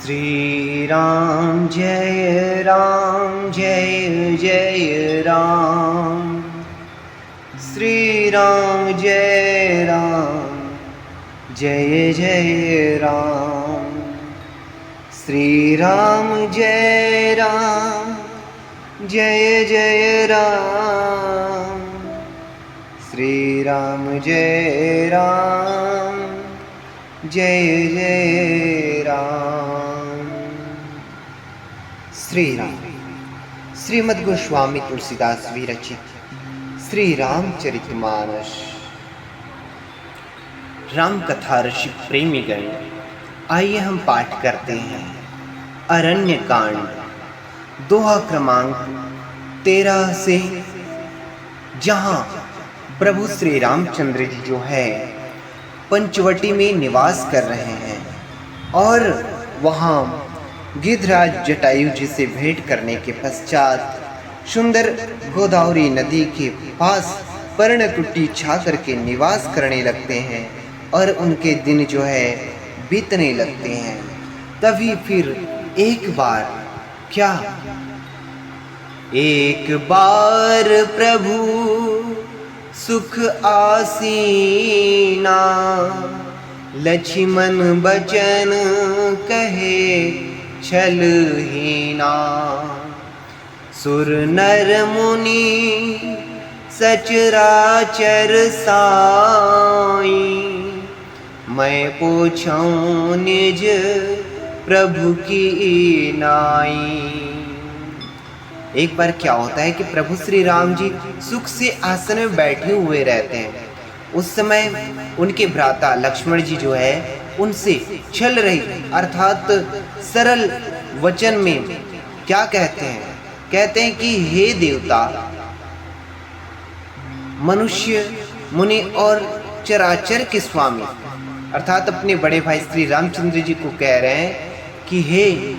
श्री राम जय जय राम। श्री राम जय जय राम। श्री राम जय जय राम। श्री राम जय जय राम। श्री राम श्रीमद् गोस्वामी तुलसीदास विरचित श्री रामचरितमानस। राम कथा रसिक प्रेमी गण, आइए हम पाठ करते हैं अरण्य कांड दोहा क्रमांक 13 से, जहां प्रभु श्री रामचंद्र जी जो है पंचवटी में निवास कर रहे हैं और वहां गिद्धराज जटायु जी से भेंट करने के पश्चात सुंदर गोदावरी नदी के पास पर्णकुटी छा करके निवास करने लगते हैं और उनके दिन जो है बीतने लगते हैं। तभी फिर एक बार क्या, एक बार प्रभु सुख आसीना, लक्ष्मण बचन कहे छलहीना। सुर नर मुनि सचराचर साई, मैं पूछूं निज प्रभु की नाई। एक बार क्या होता है कि प्रभु श्री राम जी सुख से आसन में बैठे हुए रहते हैं। उस समय उनके भ्राता लक्ष्मण जी जो है उनसे छल रही अर्थात सरल वचन में क्या कहते हैं कि हे देवता, मनुष्य मुनि और चराचर के स्वामी, अर्थात अपने बड़े भाई श्री रामचंद्र जी को कह रहे हैं कि हे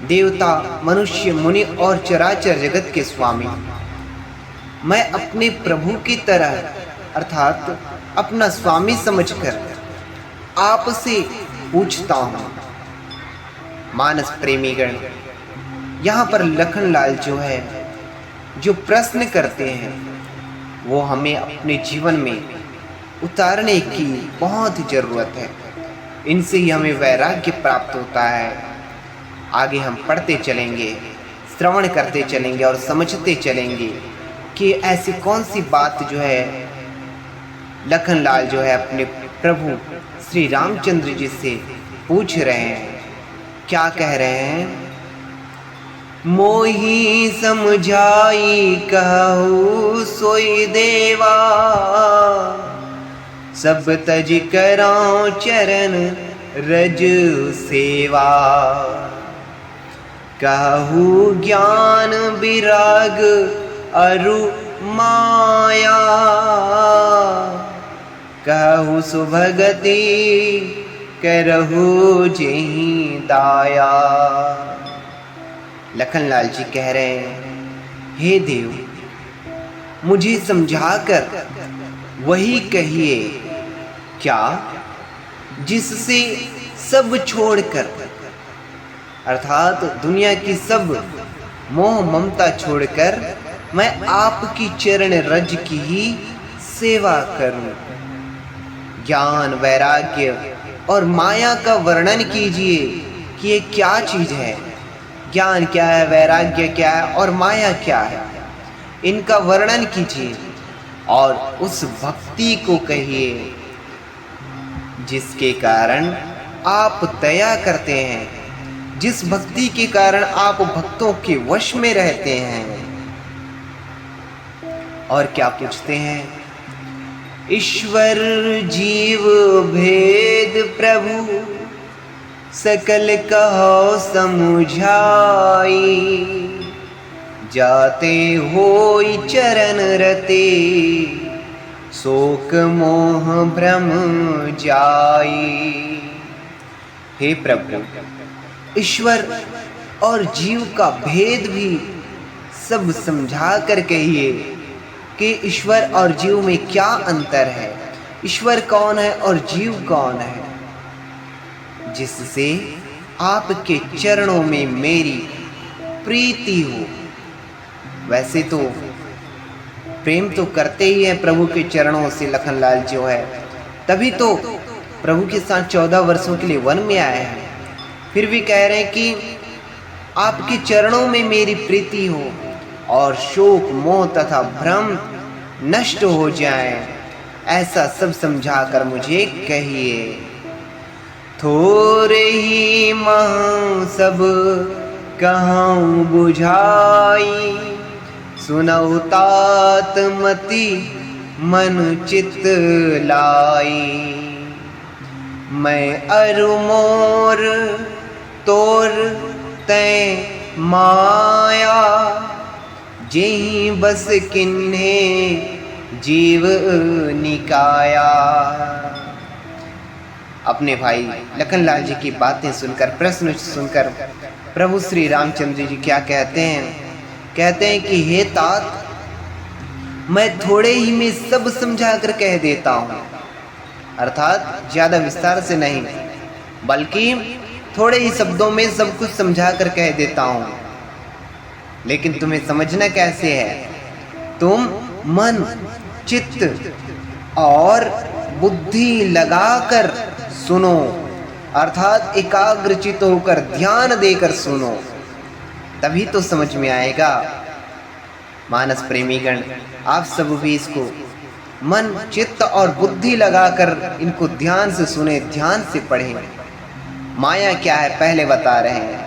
देवता, मनुष्य मुनि और चराचर जगत के स्वामी, मैं अपने प्रभु की तरह अर्थात अपना स्वामी समझकर आपसे पूछता हूँ। मानस प्रेमीगण, यहाँ पर लखनलाल जो है जो प्रश्न करते हैं वो हमें अपने जीवन में उतारने की बहुत ज़रूरत है। इनसे ही हमें वैराग्य प्राप्त होता है। आगे हम पढ़ते चलेंगे, श्रवण करते चलेंगे और समझते चलेंगे कि ऐसी कौन सी बात जो है लखनलाल जो है अपने प्रभु श्री रामचंद्र जी से पूछ रहे हैं। क्या कह रहे हैं? मोही समझाई कहूँ सोई देवा, सब तज करां चरण रज सेवा। कहूँ ज्ञान विराग अरु माया, कहूँ सुभगति करहु जेहि दाया। लखनलाल जी कह रहे हैं, हे देव, मुझे समझाकर वही कहिए क्या जिससे सब छोड़कर अर्थात दुनिया की सब मोह ममता छोड़कर मैं आपकी चरण रज की ही सेवा करूं। ज्ञान वैराग्य और माया का वर्णन कीजिए कि ये क्या चीज़ है। ज्ञान क्या है, वैराग्य क्या है और माया क्या है, इनका वर्णन कीजिए और उस भक्ति को कहिए जिसके कारण आप दया करते हैं, जिस भक्ति के कारण आप भक्तों के वश में रहते हैं। और क्या पूछते हैं? ईश्वर जीव भेद प्रभु सकल कहो समुझाई, जाते होई चरण रते शोक मोह भ्रम जाई। हे प्रभु, ईश्वर और जीव का भेद भी सब समझा कर कहिए कि ईश्वर और जीव में क्या अंतर है, ईश्वर कौन है और जीव कौन है, जिससे आपके चरणों में मेरी प्रीति हो। वैसे तो प्रेम तो करते ही है प्रभु के चरणों से लखनलाल जो है, तभी तो प्रभु के साथ 14 वर्षों के लिए वन में आए हैं। फिर भी कह रहे हैं कि आपके चरणों में मेरी प्रीति हो और शोक मोह तथा भ्रम नष्ट हो जाए, ऐसा सब समझाकर मुझे कहिए। थोड़े ही मह सब कहूँ बुझाई, सुनऊ तात मति मन चित लाई। मैं अरु मोर तोर तै माया, जेहि बस किन्हे जीव निकाया। अपने भाई लखनलाल जी की बातें सुनकर, प्रश्न सुनकर प्रभु श्री रामचंद्र जी क्या कहते हैं? कहते हैं कि हे तात, मैं थोड़े ही में सब समझा कर कह देता हूँ, अर्थात ज्यादा विस्तार से नहीं, बल्कि थोड़े ही शब्दों में सब कुछ समझा कर कह देता हूँ। लेकिन तुम्हें समझना कैसे है? तुम मन, चित्त और बुद्धि लगाकर सुनो, अर्थात एकाग्रचित होकर ध्यान देकर सुनो, तभी तो समझ में आएगा। मानस प्रेमीगण, आप सब भी इसको मन, चित्त और बुद्धि लगाकर इनको ध्यान से सुने, ध्यान से पढ़ें। माया क्या है पहले बता रहे हैं।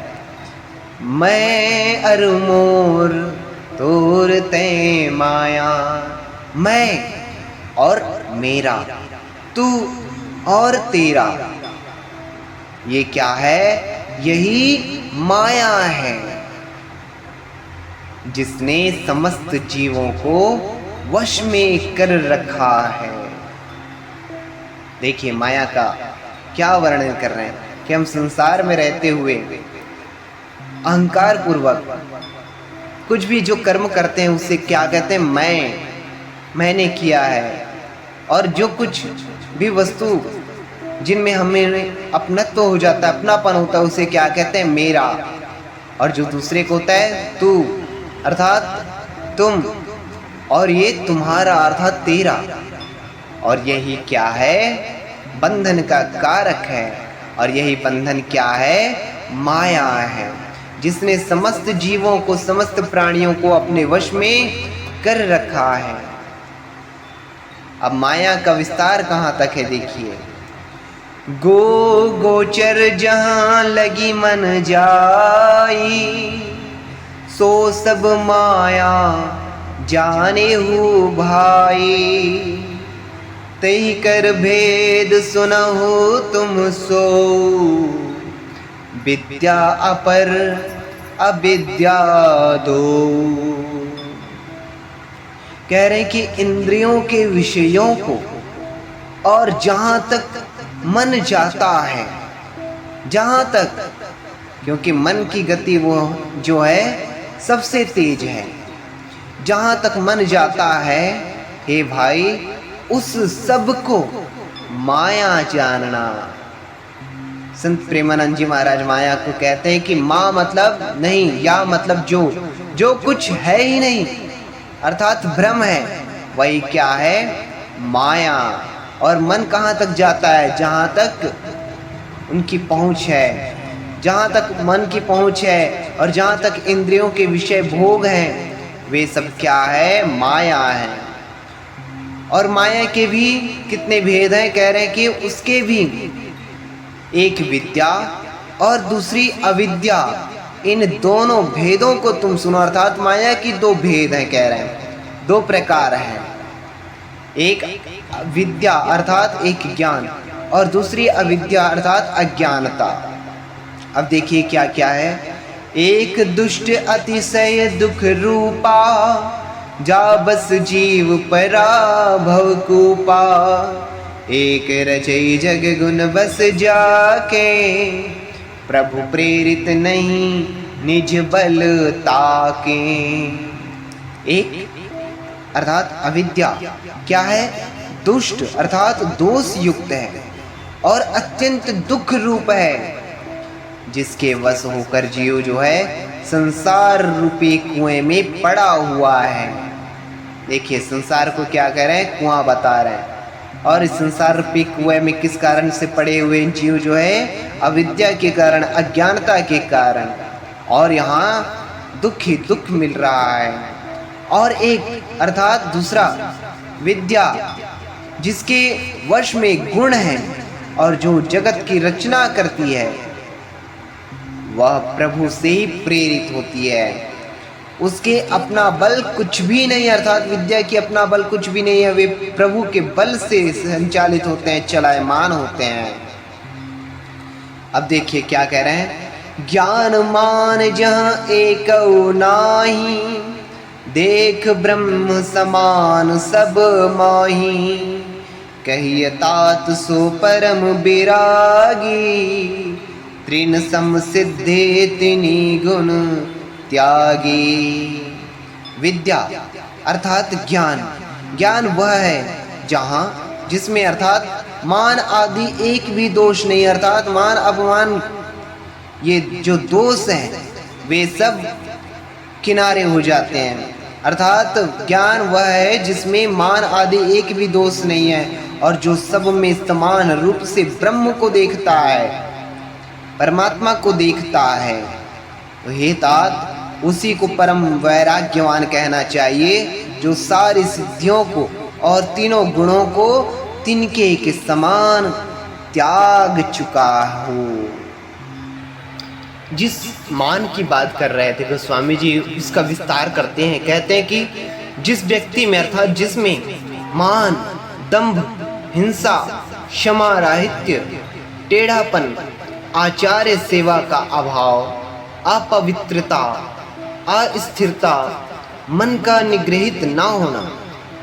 मैं अरु मोर तोर ते माया, मैं और मेरा, तू और तेरा, ये क्या है? यही माया है, जिसने समस्त जीवों को वश में कर रखा है। देखिए माया का क्या वर्णन कर रहे हैं कि हम संसार में रहते हुए अहंकार पूर्वक कुछ भी जो कर्म करते हैं उससे क्या कहते हैं? मैंने किया है। और जो कुछ भी वस्तु जिनमें हमें अपनत्व हो जाता है, अपनापन होता है, उसे क्या कहते हैं? मेरा। और जो दूसरे को होता है तू, अर्थात तुम, और ये तुम्हारा अर्थात तेरा। और यही क्या है? बंधन का कारक है। और यही बंधन क्या है? माया है, जिसने समस्त जीवों को, समस्त प्राणियों को अपने वश में कर रखा है। अब माया का विस्तार कहाँ तक है देखिए। गोचर जहाँ लगी मन जाई, सो सब माया जाने हु भाई। तई कर भेद सुनहु तुम सो, विद्या अपर अविद्या दो। कह रहे हैं कि इंद्रियों के विषयों को और जहाँ तक मन जाता है, जहाँ तक, क्योंकि मन की गति वो जो है सबसे तेज है, जहाँ तक मन जाता है हे भाई, उस सब को माया जानना। संत प्रेमानंद जी महाराज माया को कहते हैं कि माँ मतलब नहीं, या मतलब जो कुछ है ही नहीं, अर्थात भ्रम है, वही क्या है? माया। और मन कहाँ तक जाता है? जहाँ तक उनकी पहुँच है, जहाँ तक मन की पहुँच है, और जहाँ तक इंद्रियों के विषय भोग हैं, वे सब क्या है? माया है। और माया के भी कितने भेद हैं? कह रहे हैं कि उसके भी एक विद्या और दूसरी अविद्या, इन दोनों भेदों को तुम सुनो। अर्थात माया की दो भेद हैं, कह रहे हैं, दो प्रकार हैं। एक विद्या अर्थात एक ज्ञान, और दूसरी अविद्या अर्थात अज्ञानता। अब देखिए क्या क्या है। एक दुष्ट अतिशय दुख रूपा, जा बस जीव परा भवकूपा। एक रचई जग गुण बस जाके, प्रभु प्रेरित नहीं निज बल ताके। एक अर्थात अविद्या क्या है? दुष्ट अर्थात दोष युक्त है और अत्यंत दुख रूप है। जिसके वश होकर जीव जो है संसार रूपी कुएं में पड़ा हुआ है। देखिए संसार को क्या कह रहे हैं, कुआं बता रहे हैं। और इस संसार रूपी कुएं में किस कारण से पड़े हुए जीव जो है, अविद्या के कारण, अज्ञानता के कारण, और यहाँ दुख ही दुख मिल रहा है। और एक अर्थात दूसरा विद्या जिसके वश में गुण है और जो जगत की रचना करती है वह प्रभु से ही प्रेरित होती है। उसके अपना बल कुछ भी नहीं, अर्थात विद्या की अपना बल कुछ भी नहीं है, वे प्रभु के बल से संचालित होते हैं, चलायमान होते हैं। अब देखिए क्या कह रहे हैं, ज्ञान मान जहाँ एक नाही, देख ब्रह्म समान सब माही, कहिए तात सो परम बिरागी, तृण सम सिद्धे तिनी गुण त्यागी। विद्या अर्थात ज्ञान, ज्ञान वह है जहाँ जिसमें अर्थात मान आदि एक भी दोष नहीं, अर्थात मान अपमान ये जो दोष हैं वे सब किनारे हो जाते हैं। अर्थात ज्ञान वह है जिसमें मान आदि एक भी दोष नहीं है और जो सब में समान रूप से ब्रह्म को देखता है, परमात्मा को देखता है। तो हे तात, उसी को परम वैराग्यवान कहना चाहिए जो सारी सिद्धियों को और तीनों गुणों को तिनके के समान त्याग चुका हो। जिस मान की बात कर रहे थे गोस्वामी जी इसका विस्तार करते हैं, कहते हैं कि जिस व्यक्ति में अर्थात जिसमें मान, दंभ, हिंसा, क्षमा राहित्य, टेढ़ापन, आचार्य सेवा का अभाव, अपवित्रता, अस्थिरता, मन का निग्रहित ना होना,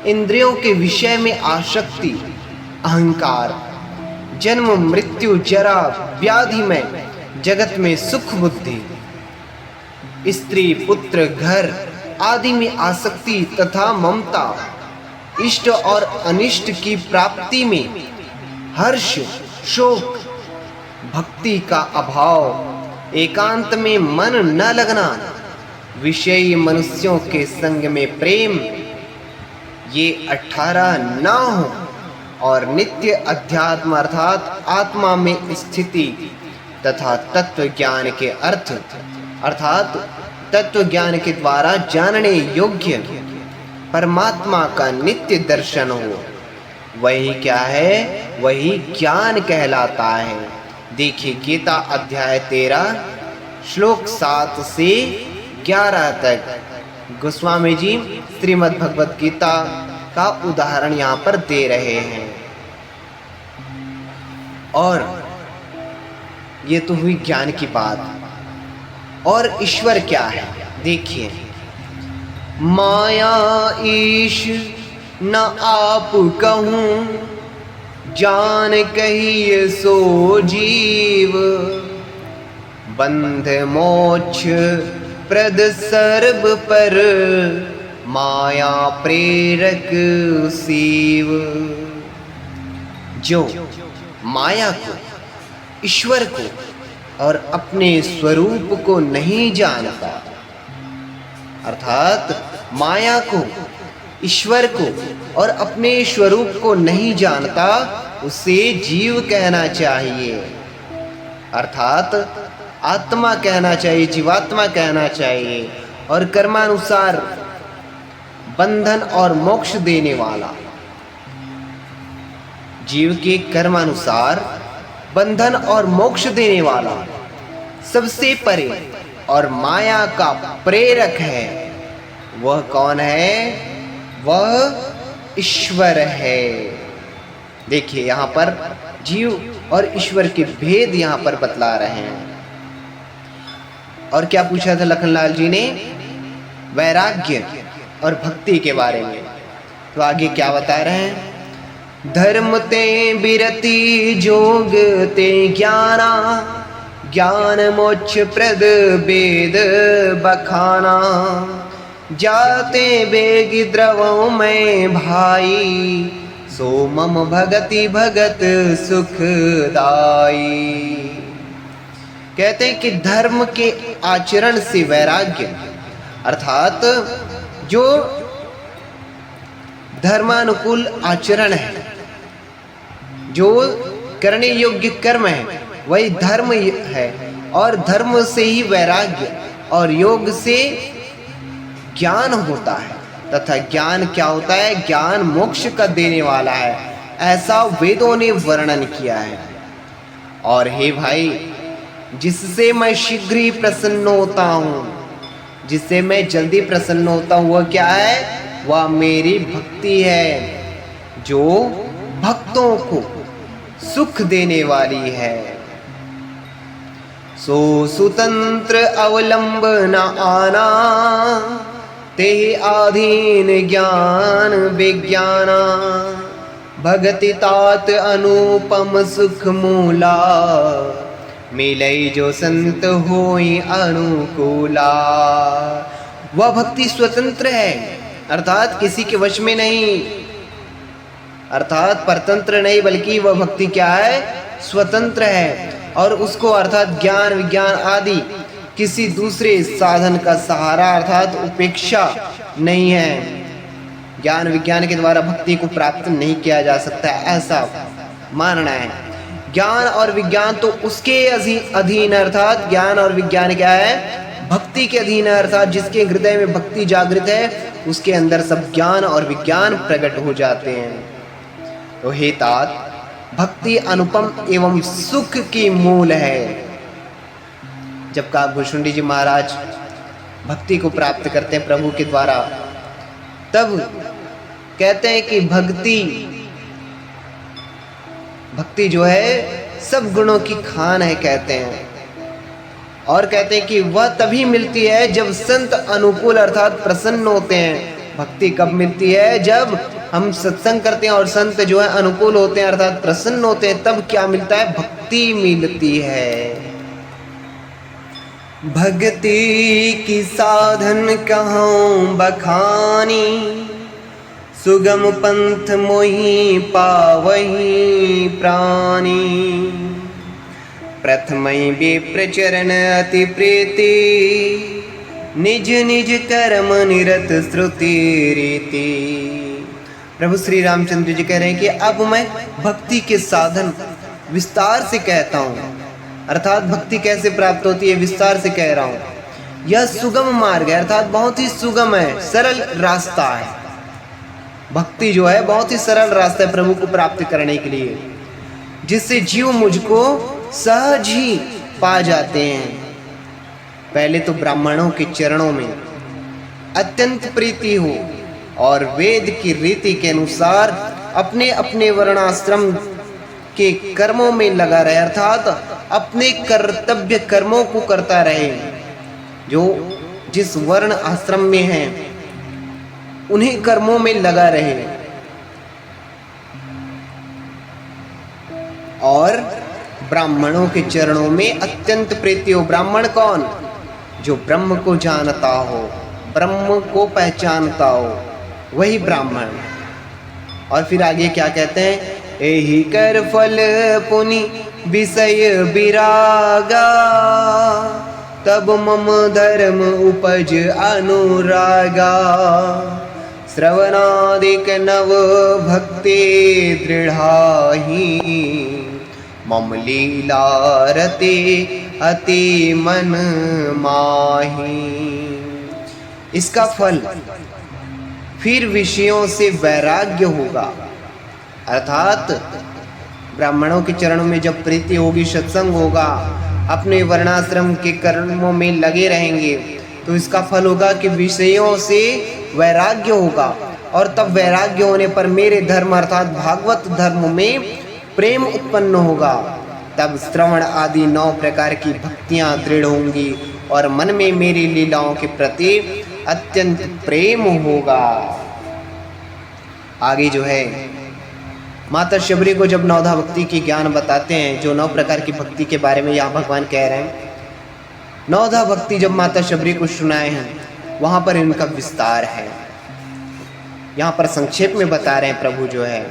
इंद्रियों के विषय में आसक्ति, अहंकार, जन्म मृत्यु जरा व्याधि में जगत में सुख बुद्धि, स्त्री पुत्र घर आदि में आसक्ति तथा ममता, इष्ट और अनिष्ट की प्राप्ति में हर्ष शोक, भक्ति का अभाव, एकांत में मन न लगना, विषयी मनुष्यों के संग में प्रेम, ये 18 न हो, और नित्य अध्यात्म अर्थात आत्मा में स्थिति तथा तत्व ज्ञान के अर्थ अर्थात तत्व ज्ञान के द्वारा जानने योग्य परमात्मा का नित्य दर्शन हो, वही क्या है, वही ज्ञान कहलाता है। देखिए गीता अध्याय 13 श्लोक 7 से 11 तक गोस्वामी जी श्रीमद् भगवत गीता का उदाहरण यहाँ पर दे रहे हैं। और ये तो हुई ज्ञान की बात। और ईश्वर क्या है, देखिए, माया ईश न आप कहूँ, जान कहिए सो जीव, बंध मोक्ष प्रद सर्ब पर, माया प्रेरक शिव। जो माया को, ईश्वर को और अपने स्वरूप को नहीं जानता, अर्थात माया को, ईश्वर को और अपने स्वरूप को नहीं जानता, उसे जीव कहना चाहिए, अर्थात आत्मा कहना चाहिए, जीवात्मा कहना चाहिए। और कर्मानुसार बंधन और मोक्ष देने वाला, जीव के कर्मानुसार बंधन और मोक्ष देने वाला, सबसे परे और माया का प्रेरक है, वह कौन है, वह ईश्वर है। देखिए यहाँ पर जीव और ईश्वर के भेद यहाँ पर बतला रहे हैं। और क्या पूछा था लखनलाल जी ने, वैराग्य और भक्ति के बारे में। तो आगे क्या बता रहे हैं, धर्म ते बिरति जोग ते ज्ञाना, ज्ञान मोक्ष प्रद वेद बखाना, जाते बेग द्रवों में भाई, सो मम भगति भगत सुखदाई। कहते हैं कि धर्म के आचरण से वैराग्य, अर्थात जो धर्मानुकूल आचरण है, जो करने योग्य कर्म है, वही धर्म है। और धर्म से ही वैराग्य और योग से ज्ञान होता है, तथा ज्ञान क्या होता है? ज्ञान मोक्ष का देने वाला है, ऐसा वेदों ने वर्णन किया है। और हे भाई, जिससे मैं शीघ्र ही प्रसन्न होता हूँ, जिससे मैं जल्दी प्रसन्न होता हूँ, वह क्या है? वह मेरी भक्ति है, जो भक्तों को सुख देने वाली है। सो सुतंत्र अवलंब न आना, ते आधीन ज्ञान विज्ञाना, भगति तात अनुपम सुख मूला, मिलई जो संत होई अनुकूला। वह भक्ति स्वतंत्र है, अर्थात किसी के वश में नहीं, अर्थात परतंत्र नहीं, बल्कि वह भक्ति क्या है? स्वतंत्र है। और उसको अर्थात ज्ञान विज्ञान आदि किसी दूसरे साधन का सहारा अर्थात उपेक्षा नहीं है। ज्ञान विज्ञान के द्वारा भक्ति को प्राप्त नहीं किया जा सकता, ऐसा मानना है। ज्ञान और विज्ञान तो उसके अधीन, अर्थात ज्ञान और विज्ञान क्या है? भक्ति के अधीन है, अर्थात जिसके हृदय में भक्ति जागृत है, उसके अंदर सब ज्ञान और विज्ञान प्रकट हो जाते हैं। तो हे तात, भक्ति अनुपम एवं सुख की मूल है। जब काकभूषुंडी जी महाराज भक्ति को प्राप्त करते हैं प्रभु के द्वारा, तब कहते हैं कि भक्ति जो है सब गुणों की खान है, कहते हैं। और कहते हैं कि वह तभी मिलती है जब संत अनुकूल अर्थात प्रसन्न होते हैं। भक्ति कब मिलती है? जब हम सत्संग करते हैं और संत जो है अनुकूल होते हैं अर्थात प्रसन्न होते हैं, तब क्या मिलता है? भक्ति मिलती है। भक्ति की साधन कहूँ बखानी, सुगम पंथ मोहि पावहि प्राणी, प्रथमई विप्रचरण अति प्रीति, निज निज कर्म निरत श्रुति रीति। प्रभु श्री रामचंद्र जी कह रहे हैं कि अब मैं भक्ति के साधन विस्तार से कहता हूँ, अर्थात भक्ति कैसे प्राप्त होती है विस्तार से कह रहा हूँ। यह सुगम मार्ग है, अर्थात बहुत ही सुगम है, सरल रास्ता है। भक्ति जो है बहुत ही सरल रास्ता है प्रभु को प्राप्त करने के लिए, जिससे जीव मुझको सहज ही पा जाते हैं। पहले तो ब्राह्मणों के चरणों में अत्यंत प्रीति हो और वेद की रीति के अनुसार अपने अपने वर्णाश्रम के कर्मों में लगा रहे, अर्थात अपने कर्तव्य कर्मों को करता रहे। जो जिस वर्ण आश्रम में हैं उन्हीं कर्मों में लगा रहे। और ब्राह्मणों के चरणों में अत्यंत प्रीति हो। ब्राह्मण कौन? जो ब्रह्म को जानता हो, ब्रह्म को पहचानता हो, वही ब्राह्मण। और फिर आगे क्या कहते हैं? एहि कर फल पुनि विषय विरागा, तब मम धर्म उपज अनुरागा, श्रवणादिक नव भक्ति दृढ़ाहि, मम लीला रते अति मन माही। इसका फल फिर विषयों से वैराग्य होगा, अर्थात ब्राह्मणों के चरणों में जब प्रीति होगी, सत्संग होगा, अपने वर्णाश्रम के कर्मों में लगे रहेंगे, तो इसका फल होगा कि विषयों से वैराग्य होगा। और तब वैराग्य होने पर मेरे धर्म अर्थात भागवत धर्म में प्रेम उत्पन्न होगा। तब श्रवण आदि 9 प्रकार की भक्तियां दृढ़ होंगी और मन में मेरी लीलाओं के प्रति अत्यंत प्रेम होगा। आगे जो है माता शबरी को जब नवधा भक्ति की ज्ञान बताते हैं, जो 9 प्रकार की भक्ति के बारे में यहाँ भगवान कह रहे हैं, नवधा भक्ति जब माता शबरी को सुनाए हैं, वहाँ पर इनका विस्तार है। यहाँ पर संक्षेप में बता रहे हैं प्रभु जो है।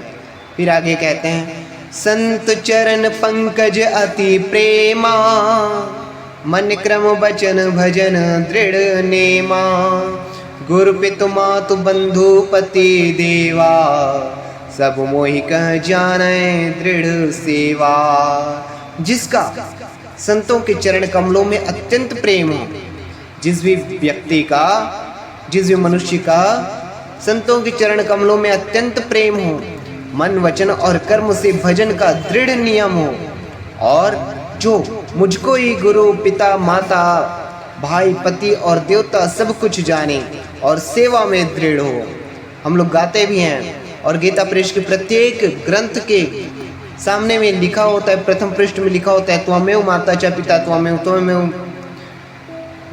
फिर आगे कहते हैं, संत चरण पंकज अति प्रेमा, मन क्रम बचन भजन दृढ़ नेमा, गुरु पितु मातु बंधु पति देवा, सब मोहि कह जाने दृढ़ सेवा। जिसका संतों के चरण कमलों में अत्यंत प्रेम हो, जिस भी व्यक्ति का, जिस भी मनुष्य का संतों के चरण कमलों में अत्यंत प्रेम हो, मन वचन और कर्म से भजन का दृढ़ नियम हो, और जो मुझको ही गुरु पिता माता भाई पति और देवता सब कुछ जाने और सेवा में दृढ़ हो। हम लोग गाते भी हैं, और गीता प्रेस के प्रत्येक ग्रंथ के सामने में लिखा होता है, प्रथम पृष्ठ में लिखा होता है, त्वमेव माता च पिता त्वमेव, त्वमेव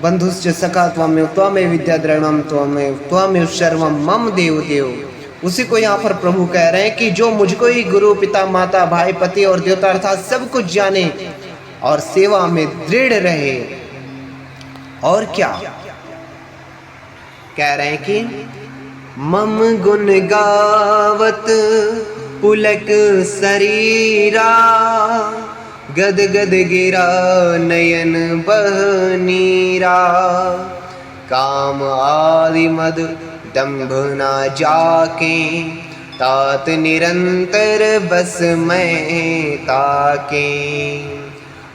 बंधुश्च सखा त्वमेव, त्वमेव विद्या द्रविणम त्वमेव, त्वमेव सर्वम मम देव देव। उसी को यहाँ पर प्रभु कह रहे हैं कि जो मुझको ही गुरु पिता माता भाई पति और देवता अर्थात सब कुछ जाने और सेवा में दृढ़ रहे। और क्या कह रहे हैं कि मम गुण गावत पुलक शरीरा, गद गद गिरा नयन बहनीरा, काम आदि मद दंभ ना जाके, तात निरंतर बस मैं ताके।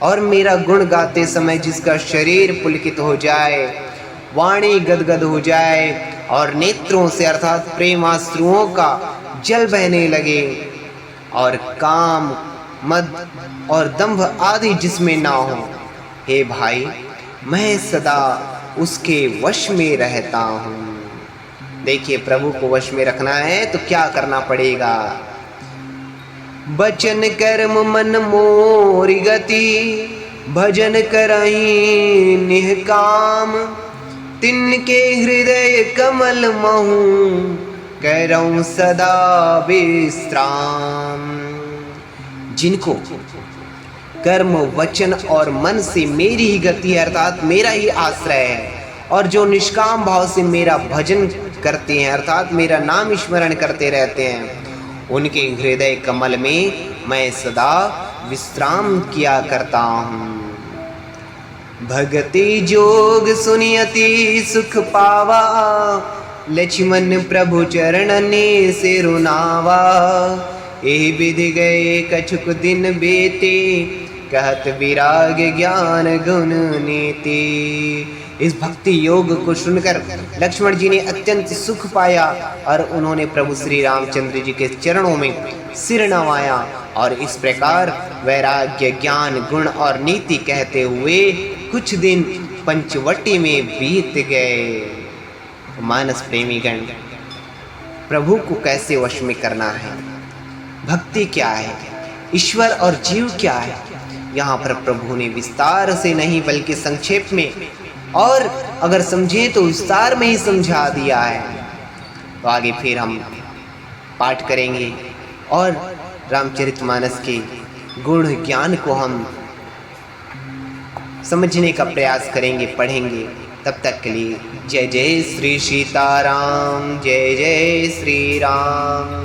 और मेरा गुण गाते समय जिसका शरीर पुलकित हो जाए, वाणी गदगद हो जाए, और नेत्रों से अर्थात प्रेमाश्रुओं का जल बहने लगे, और काम मद और दंभ आदि जिसमें ना हो, हे भाई मैं सदा उसके वश में रहता हूँ। देखिए, प्रभु को वश में रखना है तो क्या करना पड़ेगा। बचन कर्म मन मोरी गति, भजन करहीं निहकाम, तिनके हृदय कमल महू, करऊं सदा विश्राम। जिनको कर्म वचन और मन से मेरी ही गति है अर्थात मेरा ही आश्रय है, और जो निष्काम भाव से मेरा भजन करते हैं अर्थात मेरा नाम स्मरण करते रहते हैं, उनके हृदय कमल में मैं सदा विश्राम किया करता हूँ। भगति जोग सुनियति सुख पावा, लक्ष्मण प्रभु चरणने से रुनावा, एहि विधि गए कछुक दिन बेते, कहत विराग ज्ञान गुण नीति। इस भक्ति योग को सुनकर लक्ष्मण जी ने अत्यंत सुख पाया, और उन्होंने प्रभु श्री रामचंद्र जी के चरणों में सिर नवाया, और इस प्रकार वैराग्य ज्ञान गुण और नीति कहते हुए कुछ दिन पंचवटी में बीत गए। मानस प्रेमी गण, प्रभु को कैसे वश में करना है, भक्ति क्या है, ईश्वर और जीव क्या है, यहाँ पर प्रभु ने विस्तार से नहीं बल्कि संक्षेप में, और अगर समझे तो विस्तार में ही समझा दिया है। तो आगे फिर हम पाठ करेंगे और रामचरितमानस के गुण ज्ञान को हम समझने का प्रयास करेंगे, पढ़ेंगे। तब तक के लिए जय जय श्री सीताराम, जय जय श्री राम।